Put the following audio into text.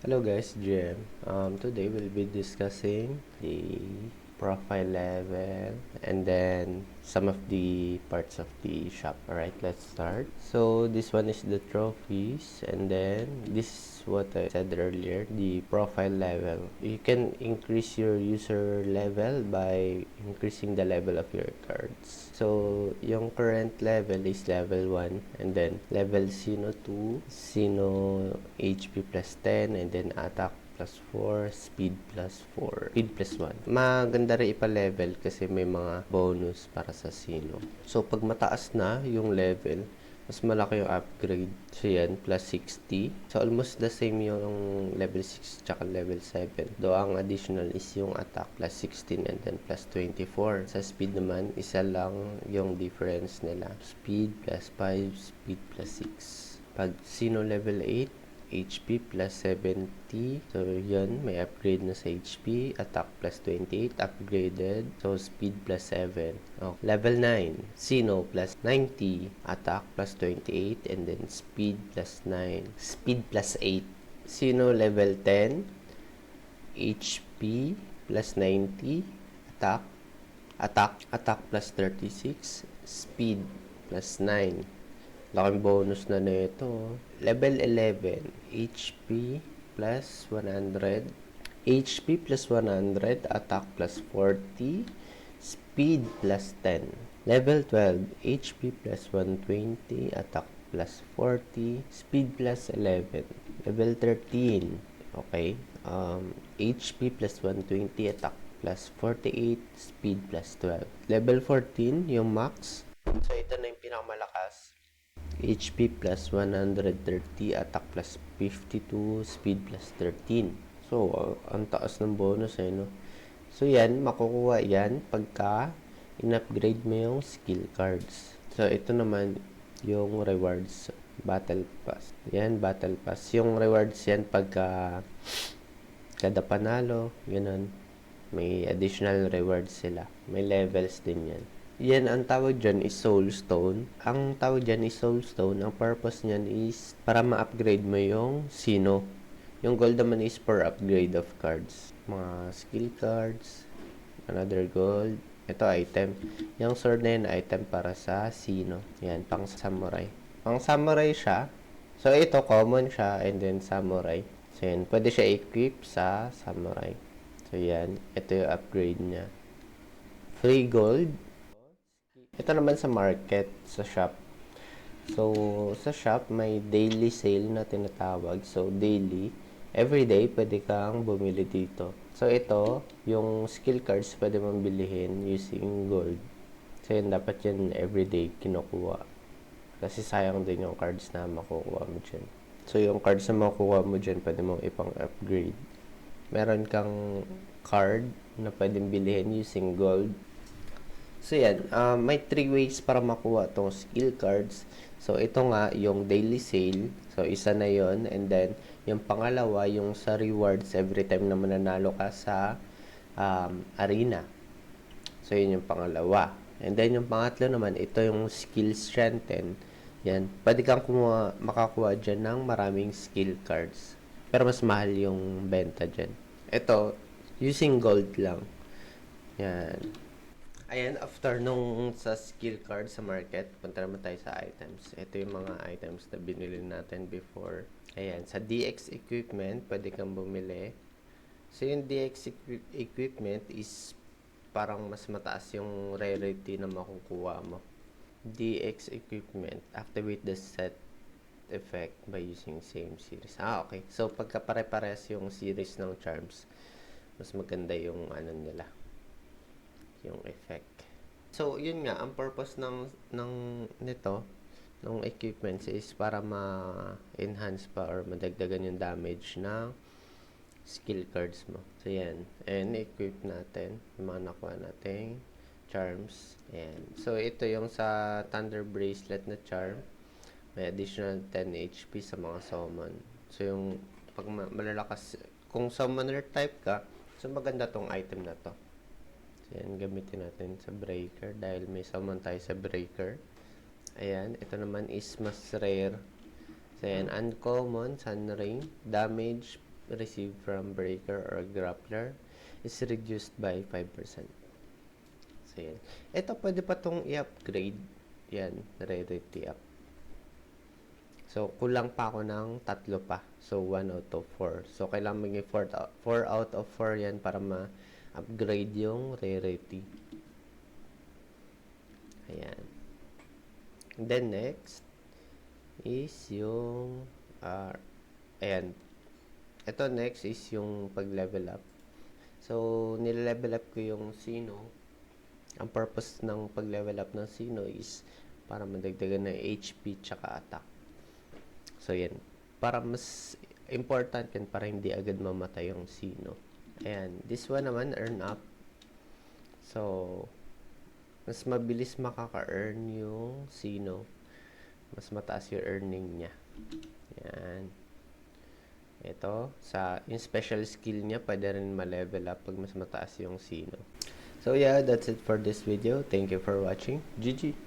Hello guys, GM. Today we'll be discussing the profile level and then some of the parts of the shop. Alright, let's start. So this one is the trophies, and then this is what I said earlier, the profile level. You can increase your user level by increasing the level of your cards. So yung current level is level 1, and then level Sino 2, Sino HP plus 10, and then attack plus 4, speed plus 4, speed plus 1. Maganda rin ipa-level kasi may mga bonus para sa Sino. So, pag mataas na yung level, mas malaki yung upgrade. So, yan, plus 60. So, almost the same yung level 6 tsaka level 7. Though, ang additional is yung attack plus 16 and then plus 24. Sa speed naman, isa lang yung difference nila. Speed plus 5, speed plus 6. Pag Sino level 8, HP plus 70. So, yun. May upgrade na sa HP. Attack plus 28. Upgraded. So, speed plus 7. Okay. Level 9. Sino plus 90. Attack plus 28. And then, speed plus 9. Speed plus 8. Sino level 10. HP plus 90. Attack plus 36. Speed plus 9. Laking bonus na nito. Level 11, HP plus 100. HP plus 100, attack plus 40, speed plus 10. Level 12, HP plus 120, attack plus 40, speed plus 11. Level 13, okay. HP plus 120, attack plus 48, speed plus 12. Level 14, yung max. So, ito na yung pinakamalakas. HP plus 130, attack plus 52, speed plus 13. So, ang taas ng bonus no? So, yan, makukuha yan pagka in-upgrade mo yung skill cards. So, ito naman yung rewards, battle pass. Yan, battle pass. Yung rewards yan pagka kada panalo, ganun. May additional rewards sila. May levels din yan. Yan, ang tawag dyan is soulstone. Ang tawag dyan is soulstone. Ang purpose niyan is para ma-upgrade mo yung Sino. Yung gold naman is for upgrade of cards. Mga skill cards, another gold. Ito item. Yung sword na yun, item para sa Sino. Yan, pang samurai. Pang samurai siya. So, ito common siya and then samurai. So, yan. Pwede siya equip sa samurai. So, yan. Ito yung upgrade niya. Free gold. Ito naman sa market, sa shop. So, sa shop, may daily sale na tinatawag. So, daily, everyday, pwede kang bumili dito. So, ito, yung skill cards, pwede mong bilihin using gold. So, yun, dapat yan everyday kinukuha. Kasi sayang din yung cards na makukuha mo dyan. So, yung cards na makukuha mo dyan, pwede mong ipang-upgrade. Meron kang card na pwedeng bilihin using gold. So, yan. May 3 ways para makuha tong skill cards. So, ito nga, yung daily sale. So, isa na yon. And then, yung pangalawa, yung sa rewards every time na mananalo ka sa arena. So, yun yung pangalawa. And then, yung pangatlo naman, ito yung skill strengthen. Yan. Pwede kang makakuha dyan ng maraming skill cards. Pero mas mahal yung benta dyan. Ito, using gold lang. Yan. Ayan, after nung sa skill card sa market, punta naman tayo sa items. Ito yung mga items na binili natin before. Ayan, sa DX equipment, pwede kang bumili. So, yung DX equipment is parang mas mataas yung rarity na makukuha mo. DX equipment, activate the set effect by using same series. Okay. So, pagka pare-pares yung series ng charms, mas maganda yung ano nila, yung effect. So, yun nga, ang purpose nito, ng equipments is para ma-enhance pa or madagdagan yung damage ng skill cards mo. So, yan. And, equip natin yung mga nakuha nating charms. Ayan. So, ito yung sa Thunder Bracelet na charm. May additional 10 HP sa mga summon. So, yung pag malalakas, kung summoner type ka, so maganda tong item na to. Yan, gamitin natin sa breaker dahil may summon tayo sa breaker. Ayan, ito naman is mas rare. So, yan, uncommon, sunring, damage, received from breaker or grappler is reduced by 5%. So, yan. Ito, pwede pa itong i-upgrade. Yan, rarity up. So, kulang pa ako ng 3 pa. So, 1 out of 4. So, kailangan maging 4 out of 4 yan para ma-upgrade yung rarity. Ayan. And then, next is yung ayan. Ito next is yung pag-level up. So, nile-level up ko yung Sino. Ang purpose ng pag-level up ng Sino is para madagdagan ng HP tsaka attack. So, yan. Para mas important yan para hindi agad mamatay yung Sino. Ayan. This one naman, earn up. So, mas mabilis makaka-earn yung Sino. Mas mataas yung earning niya. Yan. Ito, yung special skill niya, pwede rin ma-level up pag mas mataas yung Sino. So, yeah, that's it for this video. Thank you for watching. GG!